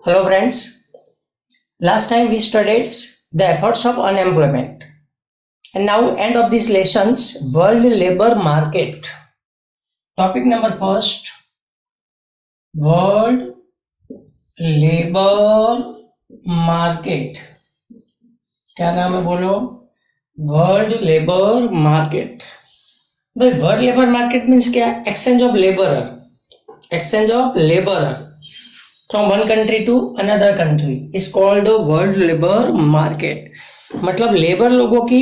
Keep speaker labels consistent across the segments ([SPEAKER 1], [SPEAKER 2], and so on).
[SPEAKER 1] Hello friends, last time we studied the efforts of unemployment and now end of these lessons world labor market. Topic number first, world labor market. क्या नाम है बोलो? World labour market. भाई world labour market means क्या? Exchange of labourer, exchange of labourer from one country to another country is called the world labor market. मतलब labour लोगों की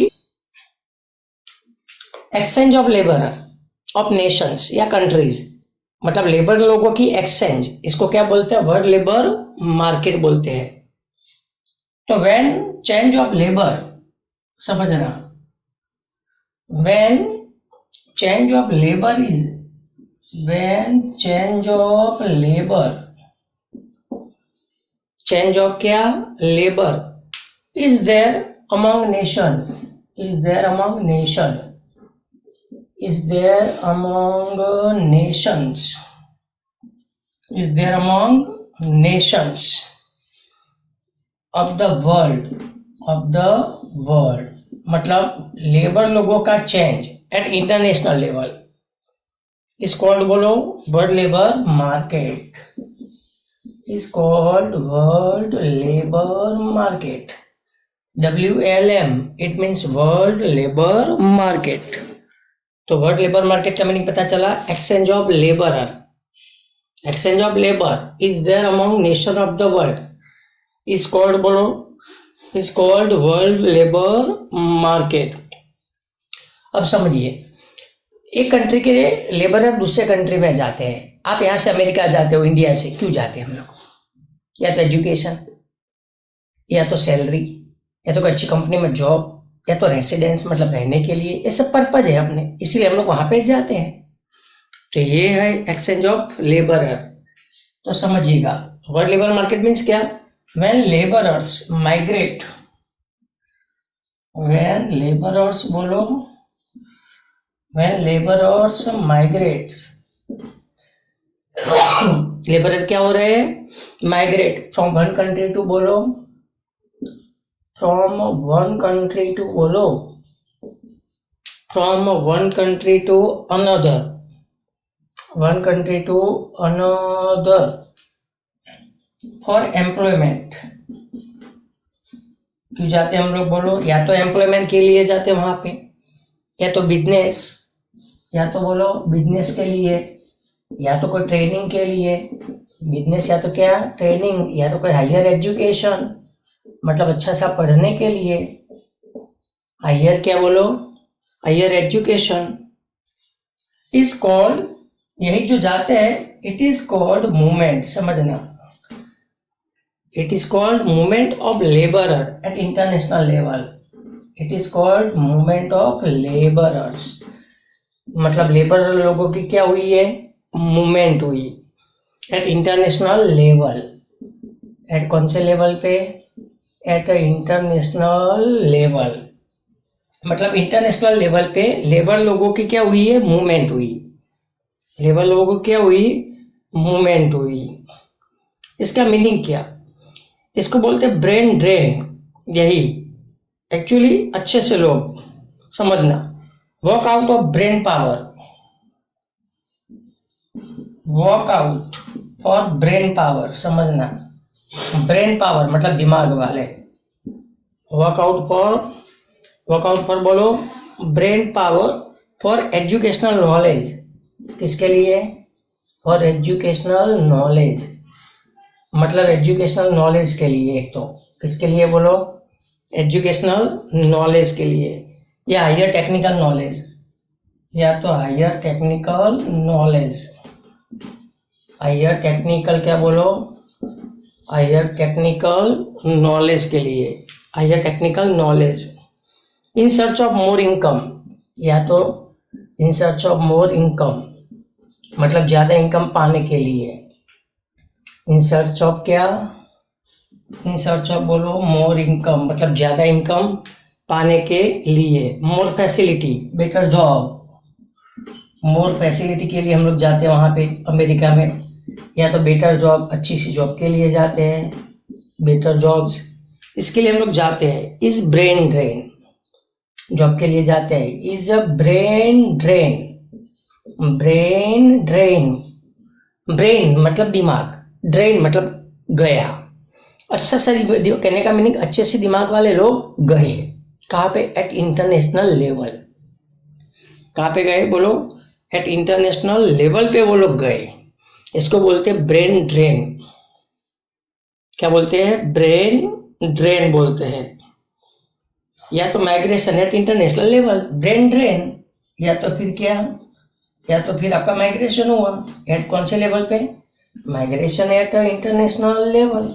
[SPEAKER 1] exchange of labour of Nations या countries, मतलब labour लोगों की exchange, इसको क्या बोलते हैं? वर्ल्ड लेबर मार्केट बोलते हैं. तो व्हेन चेंज ऑफ लेबर, समझना, when change of labour is, when change of labour, change of क्या? labor is there among nation, is there among nation, is there among nations, is there among nations of the world, of the world. मतलब labour लोगों का change at international level is called, बोलो, world labour market, is called world labor market. WLM, it means world labor market. तो वर्ल्ड labour मार्केट का meaning पता चला, exchange of labourer, exchange of labour is there among nation of the world is called, बोलो, is called world labour market. अब समझिए, एक कंट्री के लेबरर दूसरे कंट्री में जाते हैं. आप यहाँ से अमेरिका जाते हो, इंडिया से क्यों जाते हैं हम लोग? या तो एजुकेशन, या तो सैलरी, या तो कोई अच्छी कंपनी में जॉब, या तो रेसिडेंस मतलब रहने के लिए. ये सब पर्पज है अपने, इसीलिए हम लोग वहां पे जाते हैं. तो ये है एक्सचेंज ऑफ लेबरर. तो समझिएगा, वर्ल्ड लेबर मार्केट मीन्स क्या? When labourers migrate, when labourers, बोलो, व्हेन लेबरर्स माइग्रेट, लेबरर क्या हो रहे हैं? Migrate from one country to, बोलो, फ्रॉम वन कंट्री टू, बोलो, from one country to another, one country to another for employment. क्यों जाते हैं हम लोग? बोलो, या तो एम्प्लॉयमेंट के लिए जाते हैं वहां पे, या तो बिजनेस, या तो बोलो बिजनेस के लिए, या तो कोई ट्रेनिंग के लिए. बिजनेस या तो क्या? ट्रेनिंग, या तो कोई हायर एजुकेशन मतलब अच्छा सा पढ़ने के लिए. हायर क्या? बोलो, हायर एजुकेशन इज कॉल्ड, यही जो जाते हैं, इट इज कॉल्ड मूवमेंट. समझना, it is called movement of labourer at international level. It is called movement of labourers, मतलब लेबर लोगों की क्या हुई है? मूवमेंट हुई एट इंटरनेशनल लेवल. एट कौन से लेवल पे? एट इंटरनेशनल लेवल, मतलब इंटरनेशनल लेवल पे लेबर लोगों की क्या हुई है? मूवमेंट हुई. लेबर लोगों को क्या हुई? मूवमेंट हुई. इसका मीनिंग क्या? इसको बोलते ब्रेन ड्रेन. यही एक्चुअली अच्छे से लोग समझना, work out of brain power, work out for brain power. समझना, ब्रेन पावर मतलब दिमाग वाले. वर्कआउट फॉर, बोलो, brain power for educational knowledge. किसके लिए? फॉर एजुकेशनल नॉलेज, मतलब एजुकेशनल नॉलेज के लिए. एक तो किसके लिए? बोलो, एजुकेशनल नॉलेज के लिए, या हायर टेक्निकल नॉलेज, या तो higher technical knowledge. Higher technical क्या? बोलो, हायर टेक्निकल नॉलेज के लिए, higher technical knowledge. In search of more income, या तो in search of more income मतलब ज्यादा इनकम पाने के लिए. इन सर्च ऑफ क्या? इन सर्च ऑफ, बोलो, मोर इनकम मतलब ज्यादा इनकम पाने के लिए. मोर फैसिलिटी, बेटर जॉब, मोर फैसिलिटी के लिए हम लोग जाते हैं वहां पे अमेरिका में. या तो बेटर जॉब, अच्छी सी जॉब के लिए जाते हैं, बेटर जॉब्स, इसके लिए हम लोग जाते हैं। इज ब्रेन ड्रेन, जॉब के लिए जाते हैं। Is a brain drain, brain drain, brain मतलब दिमाग, ड्रेन मतलब गया। अच्छा सा कहने का मीनिंग अच्छे से दिमाग वाले लोग गए। कहाँ पे? At international level. कहाँ पे गए बोलो? एट इंटरनेशनल लेवल पे वो लोग गए। इसको बोलते हैं ब्रेन ड्रेन। क्या बोलते हैं? ब्रेन ड्रेन बोलते हैं। या तो migration at international level, brain drain, या तो फिर क्या? या तो फिर आपका माइग्रेशन हुआ एट कौन से लेवल पे? Migration at international level.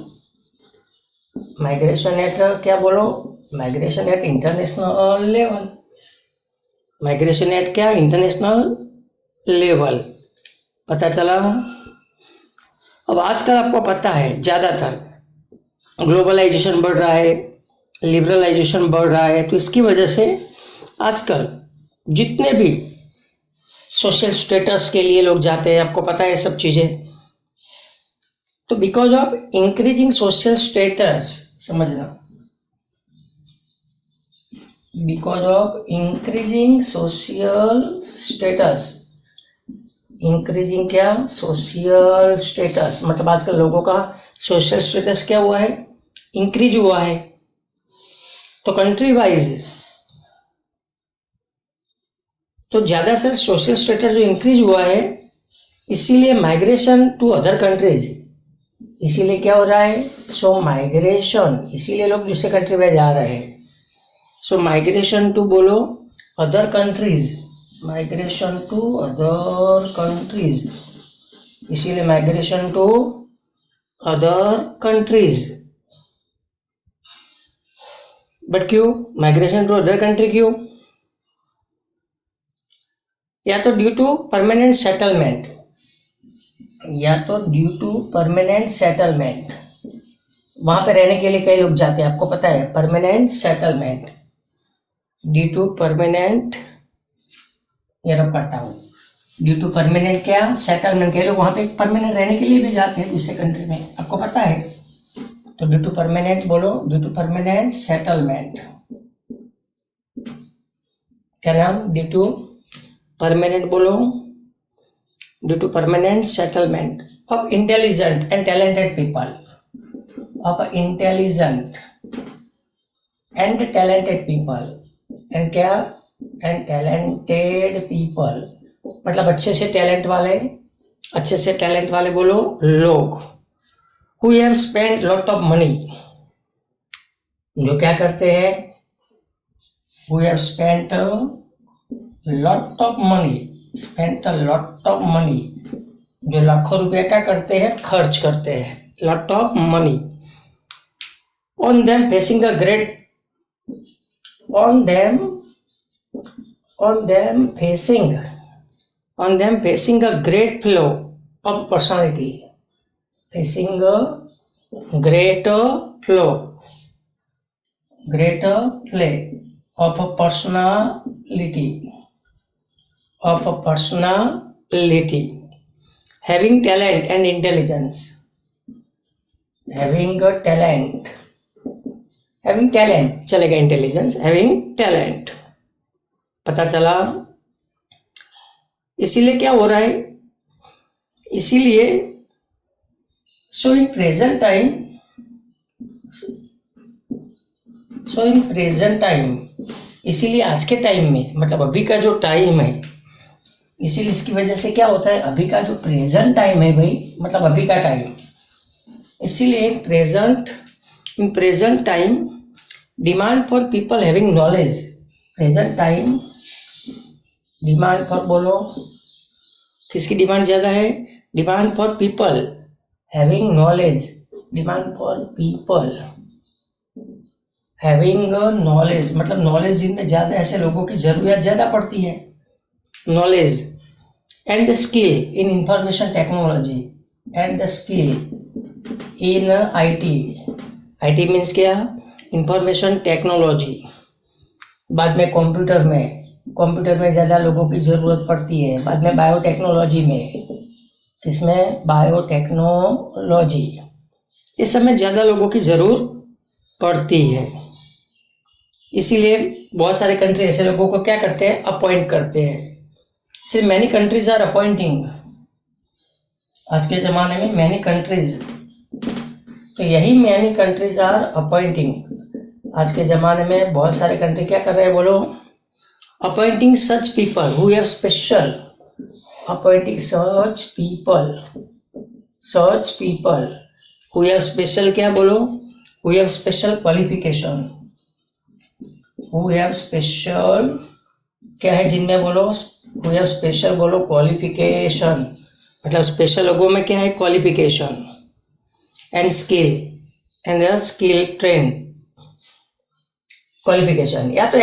[SPEAKER 1] Migration at क्या बोलो? Migration at international level. Migration at क्या? International level. पता चला? अब आजकल आपको पता है ज्यादातर ग्लोबलाइजेशन बढ़ रहा है, लिबरलाइजेशन बढ़ रहा है, तो इसकी वजह से आजकल जितने भी सोशल स्टेटस के लिए लोग जाते हैं, आपको पता है सब चीजें, तो because of increasing social status, समझना, because of increasing social status, increasing क्या? सोशल स्टेटस मतलब आजकल लोगों का सोशल स्टेटस क्या हुआ है? इंक्रीज हुआ है। तो कंट्री वाइज तो ज्यादा से सोशल स्टेटस जो इंक्रीज हुआ है, इसीलिए माइग्रेशन टू अदर कंट्रीज, इसीलिए क्या हो रहा है? सो माइग्रेशन, इसीलिए लोग दूसरे कंट्री में जा रहे हैं। सो माइग्रेशन टू बोलो other countries, migration to other countries, इसीलिए migration to other countries. But क्यों माइग्रेशन टू अदर कंट्री? क्यों? या तो ड्यू टू परमानेंट सेटलमेंट, या तो ड्यू टू परमानेंट सेटलमेंट, वहां पे रहने के लिए कई लोग जाते हैं, आपको पता है, permanent settlement, due to permanent, ये रब करता हूँ, ड्यू टू परमानेंट क्या? सेटलमेंट। कई लोग वहां पे परमानेंट रहने के लिए भी जाते हैं दूसरे कंट्री में, आपको पता है। तो ड्यू टू परमानेंट बोलो, ड्यू टू परमानेंट सेटलमेंट, क्या नाम? ड्यू टू परमानेंट बोलो, due to permanent settlement of intelligent and talented people, of intelligent and talented people, and क्या? एंड टैलेंटेड पीपल मतलब अच्छे से टैलेंट वाले, अच्छे से टैलेंट वाले बोलो लोग, who have spent lot of money, जो क्या करते हैं? who have spent a lot of money, spent a lot of money, जो लाखों रुपए क्या करते हैं? खर्च करते हैं, lot of money, on them facing a great, on them facing a great flow of personality, facing a greater flow, greater play of a personality, of a personality, having talent and intelligence, having a talent, having talent चलेगा, intelligence, having talent, पता चला? इसीलिए क्या हो रहा है? इसीलिए so in present time, so in present time, इसीलिए आज के टाइम में मतलब अभी का जो टाइम है, इसीलिए इसकी वजह से क्या होता है? अभी का जो प्रेजेंट टाइम है भाई, मतलब अभी का टाइम, इसीलिए present, in present time demand for people having knowledge, present time demand for बोलो, किसकी डिमांड ज्यादा है? Demand for people having knowledge, demand for people having knowledge मतलब नॉलेज जिनमें ज्यादा, ऐसे लोगों की जरूरत ज्यादा पड़ती है, knowledge and skill in information technology, and skill in IT, IT means क्या? इंफॉर्मेशन टेक्नोलॉजी, बाद में कंप्यूटर में, कंप्यूटर में ज्यादा लोगों की जरूरत पड़ती है, बाद में बायोटेक्नोलॉजी में, किसमें? बायोटेक्नोलॉजी। इस समय ज़्यादा लोगों की ज़रूर पड़ती है, इसीलिए बहुत सारे कंट्री ऐसे लोगों को क्या करते हैं? अपॉइंट करते हैं। सिर्फ मैनी कंट्रीज आर अपॉइंटिंग, आज के ज़माने में मैनी कंट्रीज, तो यही मैनी कंट्रीज आर अपॉइंटिंग। आज के ज़माने में बहुत सारे कंट्री क्या कर रहे हैं? बोलो, appointing such people who have special, appointing such people who have special, क्या बोलो? Who have special qualification, who have special क्या है जिनमें? बोलो, हु हैव स्पेशल, बोलो क्वालिफिकेशन, मतलब स्पेशल लोगों में क्या है? Qualification and skill, and skill train, qualification या तो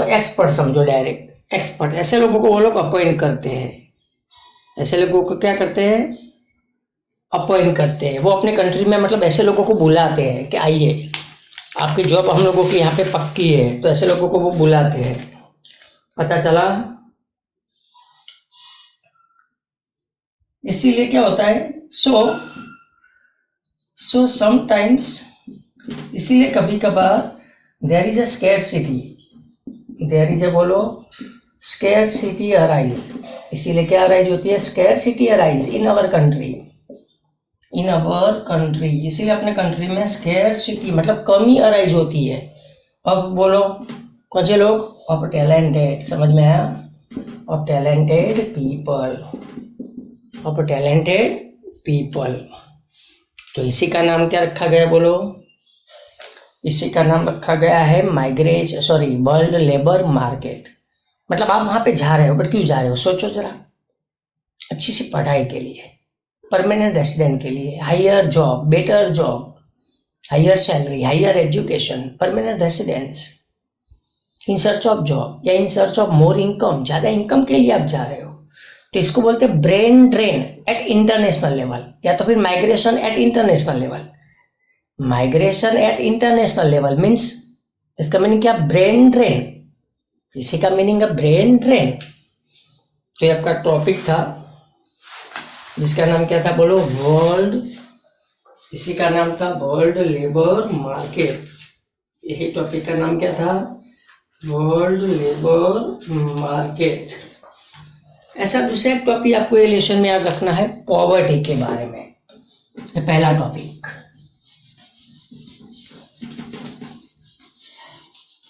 [SPEAKER 1] एक्सपर्ट समझो, डायरेक्ट एक्सपर्ट। ऐसे लोगों को वो लोग अपॉइंट करते हैं, ऐसे लोगों को क्या करते हैं? अपॉइंट करते हैं। वो अपने कंट्री में मतलब ऐसे लोगों को बुलाते हैं कि आइए, आपकी जॉब हम लोगों की यहाँ पे पक्की है, तो ऐसे लोगों को वो बुलाते हैं। पता चला? इसीलिए क्या होता है? सो समटाइम्स, इसीलिए कभी कभार there is a scarcity, there is a, बोलो, स्कैरसिटी अराइज। इसीलिए क्या अराइज होती है? Scarcity arise in our country, इसीलिए अपने कंट्री में स्कैरसिटी मतलब कमी अराइज होती है। अब बोलो, कौन से लोग? ऑफ टैलेंटेड, समझ में आया? ऑफ टैलेंटेड पीपल, तो इसी का नाम क्या रखा गया? बोलो, इसी का नाम रखा गया है वर्ल्ड लेबर मार्केट। मतलब आप वहां पे जा रहे हो, बट क्यों जा रहे हो? सोचो जरा, अच्छी सी पढ़ाई के लिए, परमानेंट रेसिडेंट के लिए, higher job, better job, higher salary, higher education, permanent residence, in search of job या in search of more income, ज्यादा इनकम के लिए आप जा रहे हो, तो इसको बोलते हैं brain drain at international level, या तो फिर migration at international level. Migration at international level means, इसका मीनिंग क्या? ब्रेन ड्रेन, इसी का मीनिंग है ब्रेन ड्रेन। तो ये आपका टॉपिक था जिसका नाम क्या था? बोलो, इसी का नाम था वर्ल्ड लेबर मार्केट। यही टॉपिक का नाम क्या था? World labour market. ऐसा दूसरा एक टॉपिक आपको ये लेसन में याद रखना है, पॉवर्टी के बारे में। ये पहला टॉपिक,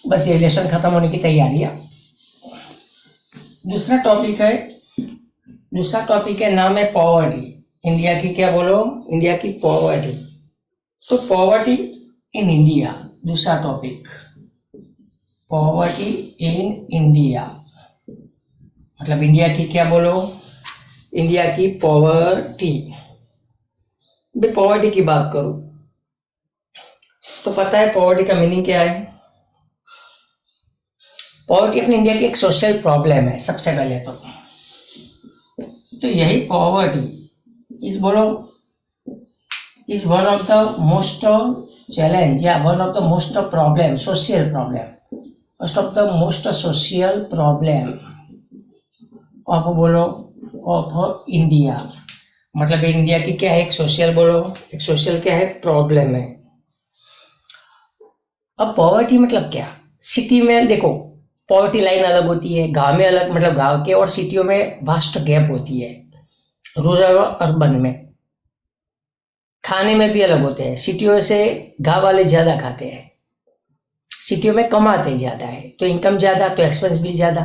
[SPEAKER 1] बस ये लेसन खत्म होने की तैयारी है। दूसरा टॉपिक है, नाम है पॉवर्टी। इंडिया की क्या? बोलो, इंडिया की पॉवर्टी। तो पॉवर्टी इन इंडिया, दूसरा टॉपिक, पॉवर्टी इन इंडिया, मतलब इंडिया की क्या? बोलो, इंडिया की पॉवर्टी। पॉवर्टी की बात करूं तो पता है पॉवर्टी का मीनिंग क्या है? पॉवर्टी अपनी इंडिया की एक सोशल प्रॉब्लम है सबसे पहले तो यही poverty is one of the most challenge या one of the most problem, social problem of India. मतलब इंडिया की क्या है? एक सोशल, बोलो, एक सोशल क्या है? प्रॉब्लम है। अब पॉवर्टी मतलब क्या? सिटी में देखो, पॉवर्टी लाइन अलग होती है, गांव में अलग, मतलब गांव के और सिटियों में वास्ट गैप होती है, रूरल और अर्बन में। खाने में भी अलग होते हैं, सिटियों से गांव वाले ज्यादा खाते हैं, सिटियों में कमाते ज्यादा है, तो इनकम ज्यादा, तो एक्सपेंस भी ज्यादा।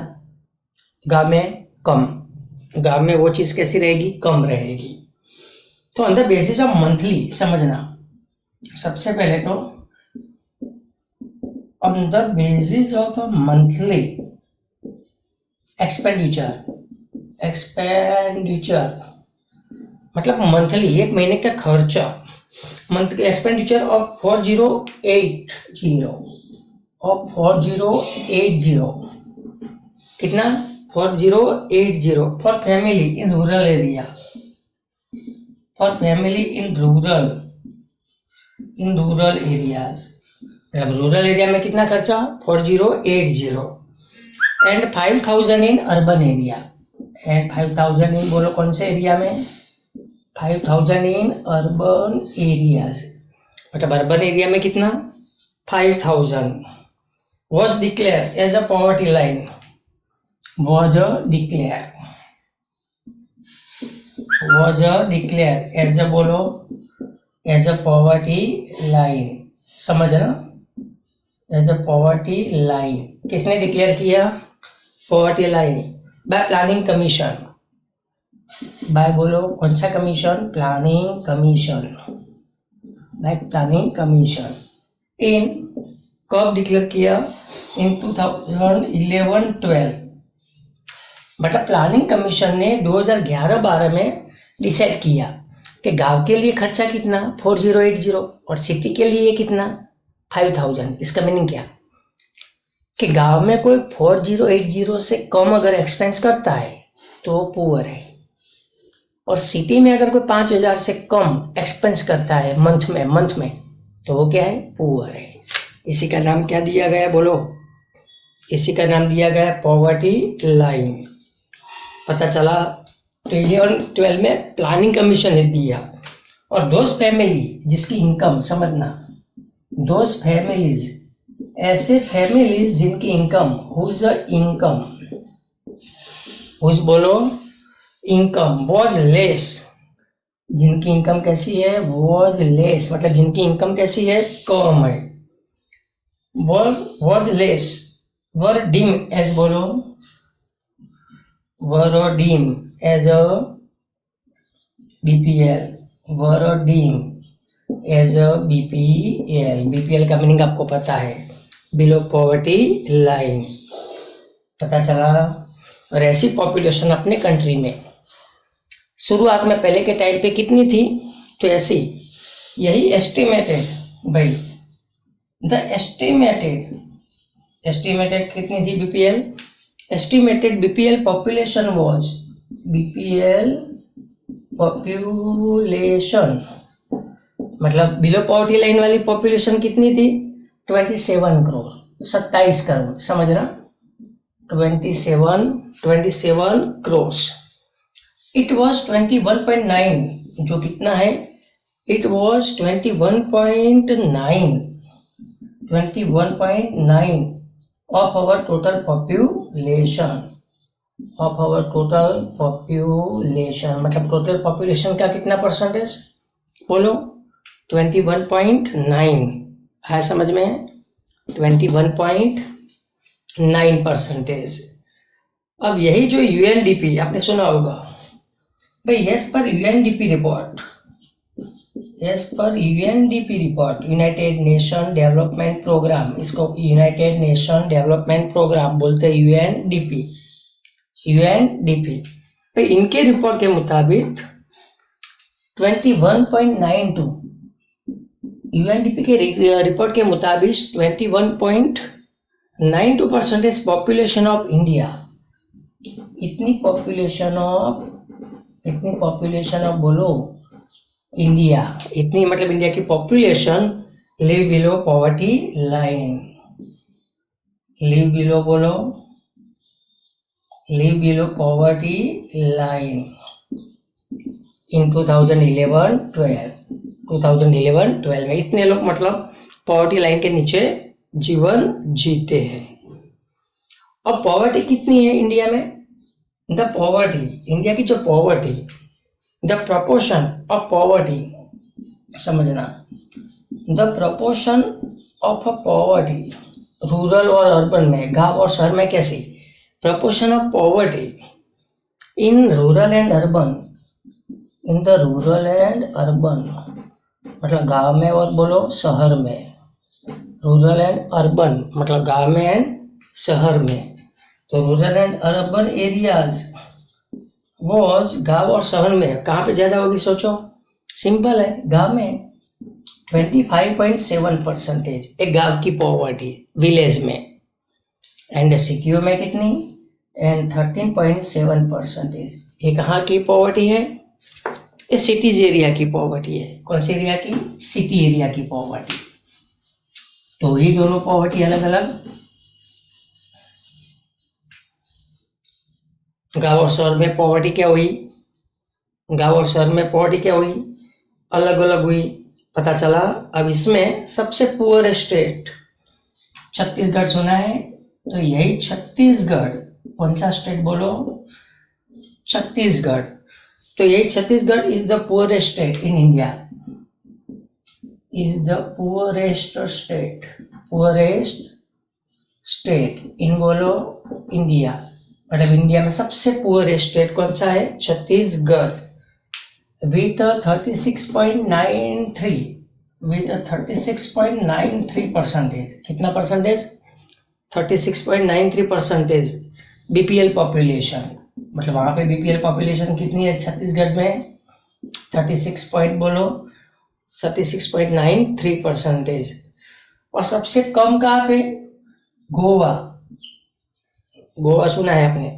[SPEAKER 1] गांव में कम, गांव में वो चीज कैसी रहेगी? कम रहेगी। तो on the basis of monthly, समझना सबसे पहले तो, on the basis of monthly expenditure मतलब मंथली, एक महीने का खर्चा, मंथ एक्सपेंडिचर ऑफ 4080 कितना? 4080 for family in rural area, areas. मतलब रूरल एरिया में कितना खर्चा? 4080 and 5000 in urban area, and 5000 इन बोलो कौन से एरिया में, 5000 इन अर्बन एरियाज, मतलब अर्बन एरिया में कितना 5000 was declared as a poverty line, was declared as a बोलो as a poverty line, समझ ना, as a poverty line किसने डिक्लेयर किया, poverty line by planning commission, by बोलो कौन सा commission, planning commission, by planning commission. इन कब डिक्लेयर किया, इन 2011-12, मतलब प्लानिंग कमीशन ने 2011-12 में डिसाइड किया कि गांव के लिए खर्चा कितना 4080 और सिटी के लिए कितना 5000। इसका मीनिंग क्या कि गांव में कोई 4080 से कम अगर एक्सपेंस करता है तो पुअर है, और सिटी में अगर कोई 5000 से कम एक्सपेंस करता है मंथ में तो वो क्या है, पुअर है। इसी का नाम क्या दिया गया बोलो, इसी का नाम दिया गया पॉवर्टी लाइन। पता चला, तो 11-12 में प्लानिंग कमीशन ने दिया, और दोस्त फैमिली जिसकी इनकम, समझना, दोस्त फैमिलीज, ऐसे फैमिलीज जिनकी इनकम, हुज बोलो इनकम वॉज लेस, जिनकी इनकम कैसी है, वॉज लेस, मतलब जिनकी इनकम कैसी है, कम है, was less, were deem as बोलो, were deem as a BPL, were deem as a BPL. BPL का मीनिंग आपको पता है, बिलो पॉवर्टी लाइन। पता चला। और ऐसी पॉपुलेशन अपने कंट्री में शुरुआत में पहले के टाइम पे कितनी थी, तो ऐसी यही एस्टिमेटेड, भाई द एस्टिमेटेड कितनी थी BPL, estimated BPL population was, BPL population मतलब बिलो पॉवर्टी लाइन वाली पॉपुलेशन कितनी थी, 27 करोड़, 27 करोड़, समझना, 27 करोड़। इट वॉज 21.9, जो कितना है, it was 21.9 of our total population, मतलब टोटल पॉपुलेशन का कितना परसेंटेज बोलो, 21.9 है, समझ में, 21.9%। अब यही जो यूएनडीपी आपने सुना होगा भाई, as per UNDP report, United Nation Development Programme, इसको यूनाइटेड नेशन डेवलपमेंट प्रोग्राम बोलते हैं, यूएनडीपी। तो इनके रिपोर्ट के मुताबिक 21.92, यूएनडीपी के रिपोर्ट के मुताबिक 21.92% पॉपुलेशन ऑफ इंडिया, इतनी पॉपुलेशन ऑफ बोलो इंडिया, इतनी मतलब इंडिया की population live below poverty line, live below poverty line in 2011-12 में इतने लोग मतलब पॉवर्टी लाइन के नीचे जीवन जीते हैं। अब पॉवर्टी कितनी है इंडिया में, द पॉवर्टी, इंडिया की जो poverty, the proportion of poverty, समझना, the proportion of poverty rural और अर्बन में, गांव और शहर में कैसी, proportion of poverty in rural and urban, in the rural and urban मतलब गांव में और बोलो शहर में, रूरल एंड अर्बन मतलब गांव में एंड शहर में। तो rural and urban areas was, गांव और शहर में कहाँ पे ज्यादा होगी सोचो, सिंपल है, गांव में 25.7% एक गांव की पॉवर्टी विलेज में, एंड सिटियों में कितनी, एंड 13.7%। ये कहाँ की पॉवर्टी है, ये सिटीज एरिया की पॉवर्टी है। कौन सी एरिया की, सिटी एरिया की पॉवर्टी। तो ये दोनों पॉवर्टी अलग अलग। गांव और शहर में पॉवर्टी क्या हुई, गांव और शहर में पॉवर्टी क्या हुई, अलग अलग हुई, पता चला। अब इसमें सबसे पुअर स्टेट छत्तीसगढ़ सुना है, तो यही छत्तीसगढ़, कौन सा स्टेट बोलो, छत्तीसगढ़, तो यही Chhattisgarh is the poorest state in India, is the poorest state, poorest state in बोलो इंडिया, मतलब इंडिया में सबसे पुअरेस्ट स्टेट कौन सा है, छत्तीसगढ़, विथ 36.93, विथ 36.93%, कितना परसेंटेज, 36.93% बीपीएल पॉपुलेशन, मतलब वहां पे बीपीएल पॉपुलेशन कितनी है छत्तीसगढ़ में, 36 पॉइंट बोलो, 36.93%। और सबसे कम कहाँ पे, गोवा, गोवा सुना है आपने,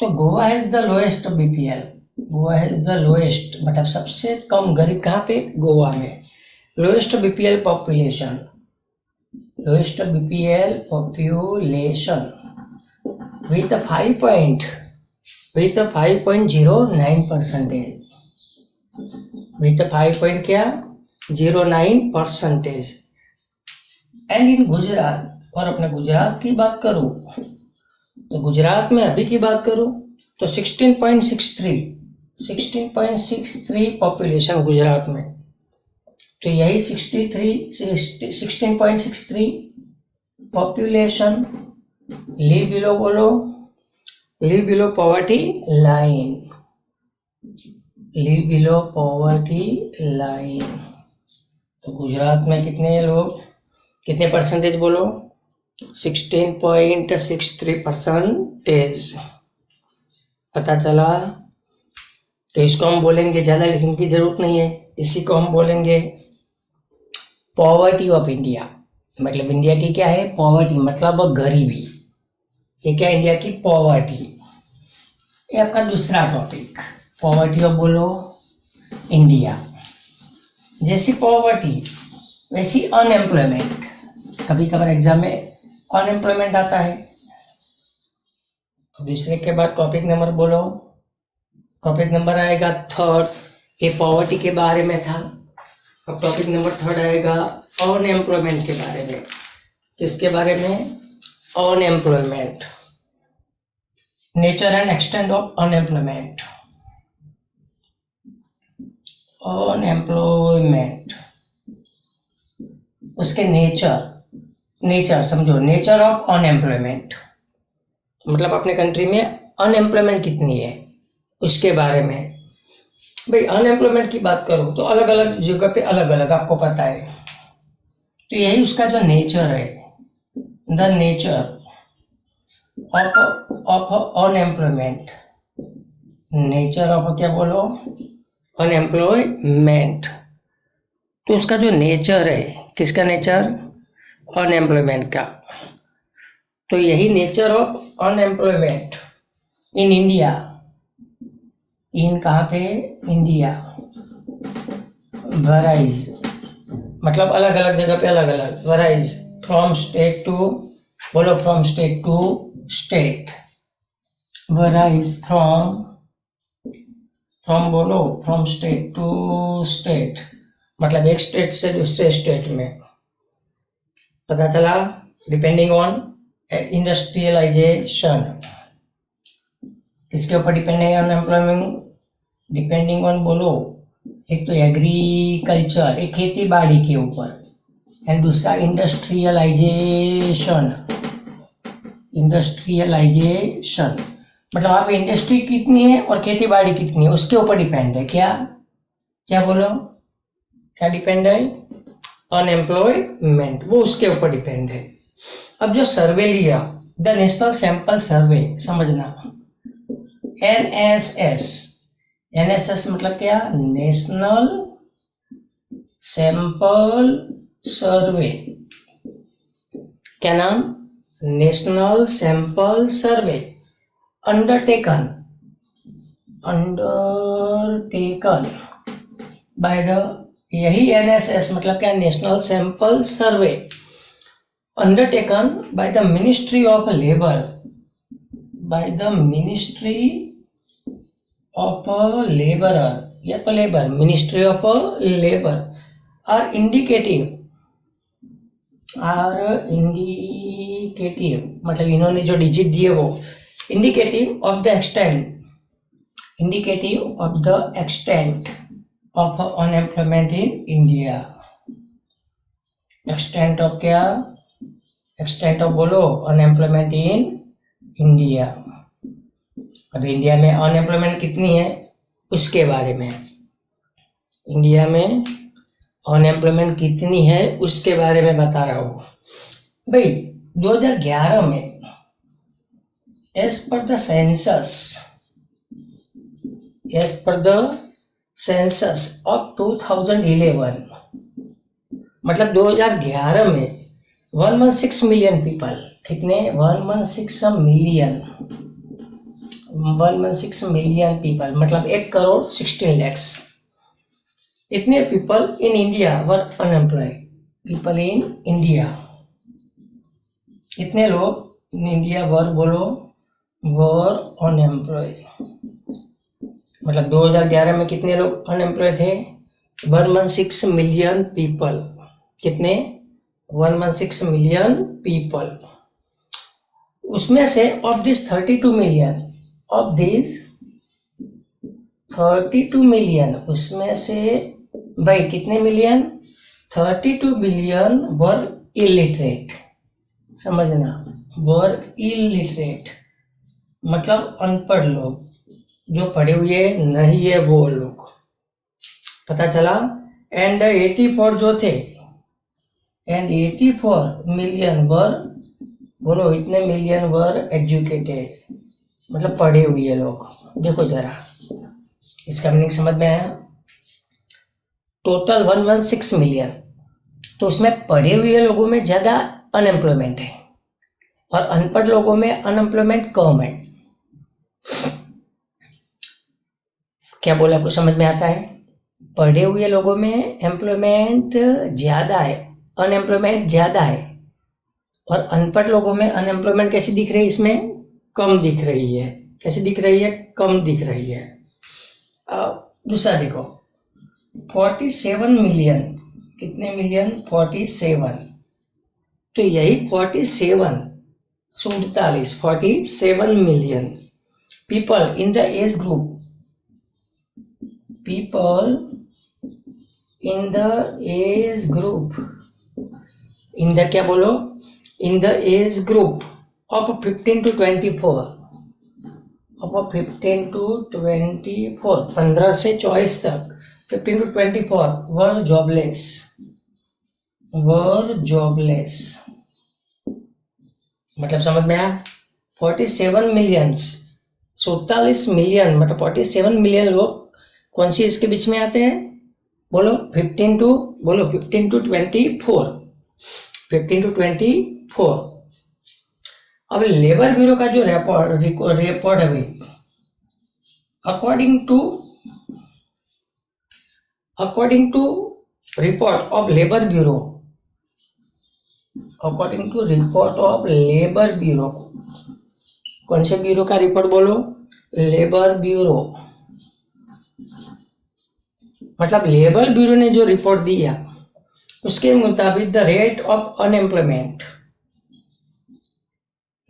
[SPEAKER 1] तो Goa has the lowest BPL, Goa has the lowest, मतलब सबसे कम गरीब कहाँ पे, गोवा में, lowest BPL population, lowest BPL population with 5.09%, with 5.09%। And in Gujarat, और अपने गुजरात की बात करूं तो गुजरात में अभी की बात करूं तो 16.63 पॉपुलेशन गुजरात में, तो यही 16.63 पॉपुलेशन लिव बिलो बोलो, live below poverty line, live below poverty line. तो गुजरात में कितने लोग, कितने परसेंटेज बोलो, 16.63%। पता चला। तो इसको हम बोलेंगे, ज़्यादा लिखने की जरूरत नहीं है, इसी को हम बोलेंगे पॉवर्टी ऑफ इंडिया, मतलब इंडिया की क्या है, पॉवर्टी, मतलब गरीबी, ये क्या इंडिया की पॉवर्टी। ये आपका दूसरा टॉपिक, पॉवर्टी ऑफ बोलो इंडिया। जैसी पॉवर्टी वैसी अनएम्प्लॉयमेंट, कभी कभार एग्जाम में अनएम्प्लॉयमेंट आता है। तो दूसरे के बाद टॉपिक नंबर बोलो, टॉपिक नंबर आएगा थर्ड, ये पॉवर्टी के बारे में था। अब टॉपिक नंबर थर्ड आएगा अनएम्प्लॉयमेंट के बारे में। किसके बारे में, unemployment, nature and extent of unemployment. Unemployment, उसके नेचर, नेचर समझो, नेचर ऑफ अनएम्प्लॉयमेंट, मतलब अपने कंट्री में अनएम्प्लॉयमेंट कितनी है उसके बारे में। भाई अनएम्प्लॉयमेंट की बात करूं तो अलग अलग जगह पे अलग अलग, आपको पता है। तो यही उसका जो नेचर है, the nature of unemployment, nature of क्या बोलो, अनएम्प्लॉयमेंट। तो उसका जो नेचर है, किसका नेचर, अनएम्प्लॉयमेंट का। तो यही nature of unemployment in India, in कहाँ पे, इंडिया, वराइज, मतलब अलग अलग जगह पे अलग अलग, वराइज फ्रॉम स्टेट टू बोलो, from state to state, varies from बोलो, फ्रॉम स्टेट टू स्टेट, मतलब एक स्टेट से दूसरे स्टेट में। पता चला, डिपेंडिंग ऑन इंडस्ट्रियलाइजेशन, किसके ऊपर depending on employment, depending on बोलो, एक तो एग्रीकल्चर, एक खेती बाड़ी के ऊपर, एंड दूसरा इंडस्ट्रियलाइजेशन, इंडस्ट्रियलाइजेशन मतलब वहाँ पे इंडस्ट्री कितनी है और खेती बाड़ी कितनी है उसके ऊपर डिपेंड है। क्या क्या बोलो, क्या डिपेंड है, अनएम्प्लॉयमेंट, वो उसके ऊपर डिपेंड है। अब जो सर्वे लिया, द नेशनल सैंपल सर्वे, समझना, एनएसएस, एनएसएस मतलब क्या, नेशनल सैंपल सर्वे, क्या नाम, national sample survey, undertaken by the, यही एनएसएस मतलब क्या, national sample survey, undertaken by the ministry of labour, by the ministry of labourer या तो labour, ministry of labour are indicative मतलब इन्होंने जो डिजिट दिए वो indicative of the extent of unemployment in India. Extent of क्या? Extent of बोलो, unemployment in India. अब इंडिया में अनएम्प्लॉयमेंट कितनी है उसके बारे में, इंडिया में अनएम्प्लॉयमेंट कितनी है उसके बारे में बता रहा हूँ भाई। 2011 में as per the census of 2011, मतलब 2011 में 116 मिलियन पीपल, कितने? 116 मिलियन पीपल, मतलब 1,16 lakhs इतने people in India were unemployed. People in India, कितने लोग इन इंडिया वर बोलो, वर अनएम्प्लॉयड। मतलब 2011 में कितने लोग अनएम्प्लॉयड थे? 116 मिलियन पीपल। कितने? 116 मिलियन पीपल। उसमें से ऑफ दिस 32 मिलियन, उसमें से भाई कितने मिलियन? 32 बिलियन वर इलिटरेट। समझना, वर इलिटरेट मतलब अनपढ़ लोग, जो पढ़े हुए नहीं है वो लोग, पता चला। एंड 84 जो थे, एंड 84 मिलियन वर, बोलो इतने मिलियन वर एजुकेटेड, मतलब पढ़े हुए लोग। देखो जरा इसका मीनिंग समझ में आया? टोटल 116 मिलियन, तो उसमें पढ़े हुए लोगों में ज्यादा अनएम्प्लॉयमेंट है और अनपढ़ लोगों में अनएम्प्लॉयमेंट कम है। क्या बोला, कुछ समझ में आता है? पढ़े हुए लोगों में एम्प्लॉयमेंट ज्यादा है, अनएम्प्लॉयमेंट ज्यादा है, और अनपढ़ लोगों में अनएम्प्लॉयमेंट कैसी दिख रही है? इसमें कम दिख रही है। कैसी दिख रही है? कम दिख रही है। दूसरा देखो, 47 मिलियन, कितने मिलियन? 47। तो यही 47 million people in the age group, in the क्या बोलो? In the age group of 15 to 24, 15 से 24 तक, 15 to 24 वर जॉबलेस। मतलब समझ में आया? 47 मिलियंस, 47 मिलियन मतलब 47 मिलियन लोग कौन सी इसके बीच में आते हैं? बोलो 15 to 24, 15 to 24। अब लेबर ब्यूरो का जो रिपोर्ट है भाई, according to report of labour bureau, कौन से ब्यूरो का रिपोर्ट बोलो? Labour bureau. मतलब लेबर ब्यूरो ने जो रिपोर्ट दिया उसके मुताबिक the rate of unemployment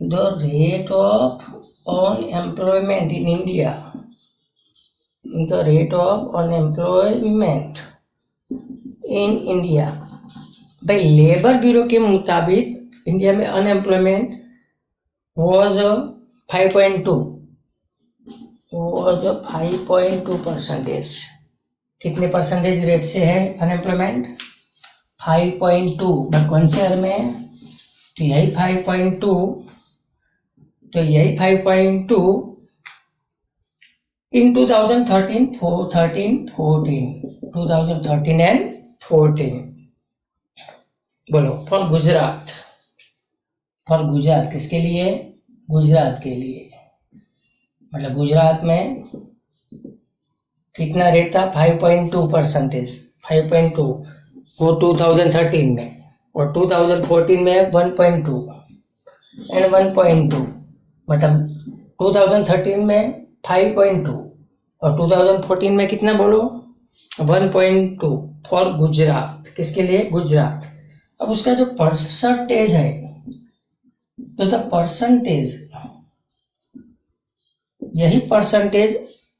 [SPEAKER 1] in India, the rate of unemployment in India, भाई लेबर ब्यूरो के मुताबिक इंडिया में अनएम्प्लॉयमेंट was 5.2 परसेंटेज। कितने परसेंटेज रेट से है अनएम्प्लॉयमेंट? 5.2। कौन से ईयर में? तो यही 5.2, इन 2013 एंड 14। बोलो फॉर गुजरात, किसके लिए? गुजरात के लिए। मतलब गुजरात में कितना रेट था? 5.2 परसेंटेज, 5.2 वो 2013 में, और 2014 में 1.2 एंड 1.2। मतलब 2013 में 5.2 और 2014 में कितना बोलो 1.2 फॉर गुजरात, किसके लिए गुजरात। अब उसका जो परसेंटेज है, तो द परसेंटेज, यही परसेंटेज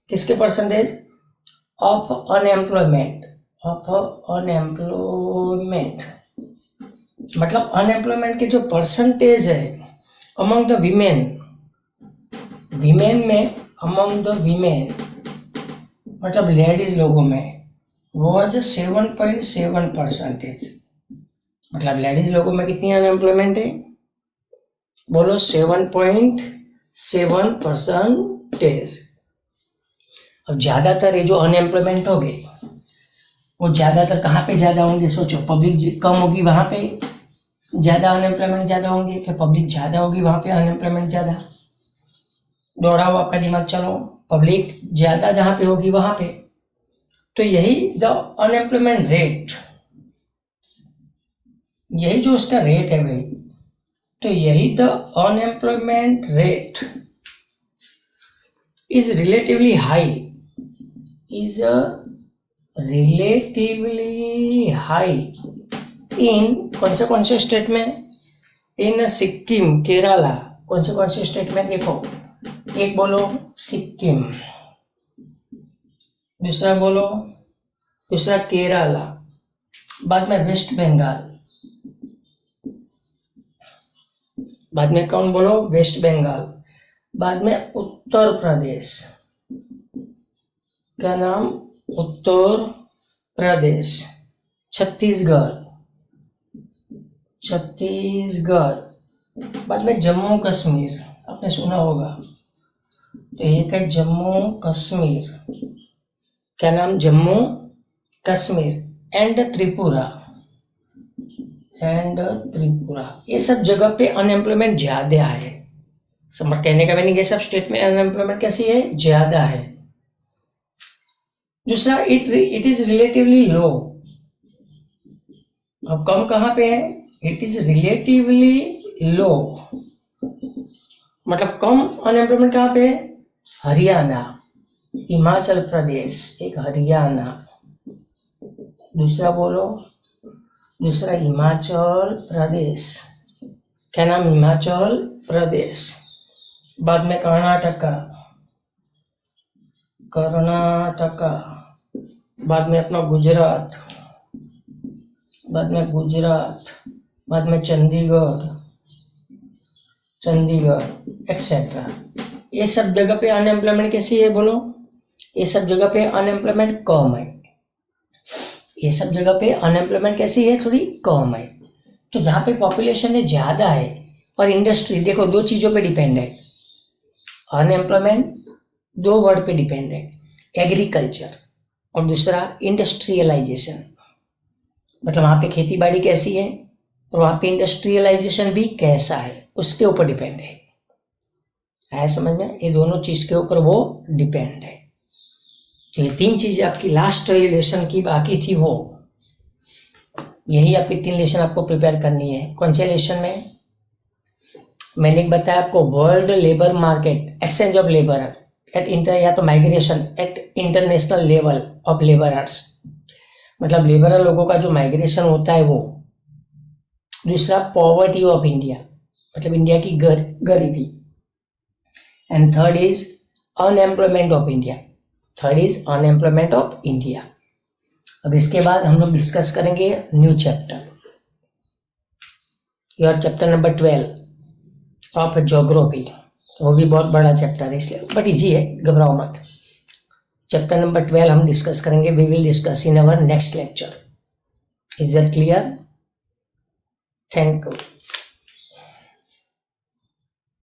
[SPEAKER 1] किसके परसेंटेज ऑफ अनएम्प्लॉयमेंट, मतलब अनएम्प्लॉयमेंट के जो परसेंटेज है अमंग द विमेन में, अमंग द विमेन मतलब लेडीज लोगों में, वो है 7.7%। मतलब लेडीज लोगों में कितनी अनएम्प्लॉयमेंट है बोलो 7.7%। अब ज्यादातर ये जो अनएम्प्लॉयमेंट हो गए वो ज्यादातर कहाँ पे ज्यादा होंगे, सोचो पब्लिक कम होगी वहां पे ज्यादा अनएम्प्लॉयमेंट ज्यादा होंगे, फिर पब्लिक ज्यादा होगी वहां पे अनएम्प्लॉयमेंट ज्यादा। दौड़ाओ आपका दिमाग, चलो पब्लिक ज्यादा जहां पे होगी वहां पे, तो यही द अनएम्प्लॉयमेंट रेट, यही जो उसका रेट है भाई, तो यही the unemployment rate is relatively high, is relatively high in कौन से स्टेट में, इन सिक्किम, केरला, कौन से स्टेट में, देखो एक बोलो सिक्किम, दूसरा केरला, बाद में वेस्ट बंगाल, बाद में कौन बोलो वेस्ट बंगाल, बाद में उत्तर प्रदेश, क्या नाम उत्तर प्रदेश, छत्तीसगढ़, बाद में जम्मू कश्मीर, आपने सुना होगा, तो एक है जम्मू कश्मीर, क्या नाम जम्मू कश्मीर, एंड त्रिपुरा, ये सब जगह पे अनएम्प्लॉयमेंट ज्यादा है। समझ कहने का मैंने, ये सब स्टेट में अनएम्प्लॉयमेंट कैसी है, ज्यादा है। दूसरा इट इज रिलेटिवली लो, अब कम कहाँ पे है, इट इज रिलेटिवली लो, मतलब कम अनएम्प्लॉयमेंट कहाँ पे है, हरियाणा, हिमाचल प्रदेश, एक हरियाणा, दूसरा हिमाचल प्रदेश, क्या नाम हिमाचल प्रदेश, बाद में कर्नाटका, बाद में अपना गुजरात, बाद में चंडीगढ़ एक्सेट्रा। ये सब जगह पे अनएम्प्लॉयमेंट कैसी है बोलो, ये सब जगह पे अनएम्प्लॉयमेंट कम है, ये सब जगह पे अनएम्प्लॉयमेंट कैसी है, थोड़ी कम है। तो जहाँ पे पॉपुलेशन है ज्यादा है और इंडस्ट्री, देखो दो चीजों पे डिपेंड है, अनएम्प्लॉयमेंट दो वर्ड पे डिपेंड है, एग्रीकल्चर और दूसरा इंडस्ट्रियलाइजेशन, मतलब वहाँ पे खेती बाड़ी कैसी है और वहाँ पे इंडस्ट्रियलाइजेशन भी कैसा है, उसके ऊपर डिपेंड है समझ में, ये दोनों चीज के ऊपर वो डिपेंड है। तो ये तीन चीजें आपकी लास्ट लेसन की बाकी थी, वो यही आपकी 3 लेसन आपको प्रिपेयर करनी है। कौन से लेसन में मैंने बताया आपको, world labour market, exchange of labour at inter, या तो migration at international level of labourers, मतलब लेबर लोगों का जो माइग्रेशन होता है वो। दूसरा पॉवर्टी ऑफ इंडिया, मतलब इंडिया की गरीबी, and third is unemployment of India, अब इसके बाद हम लोग डिस्कस करेंगे new chapter, your chapter number 12 of geography, वो भी बहुत बड़ा चैप्टर है इसलिए, बट इजी है, घबराओ मत। चैप्टर नंबर 12 हम डिस्कस करेंगे, we will discuss in our next lecture. Is that clear? Thank you.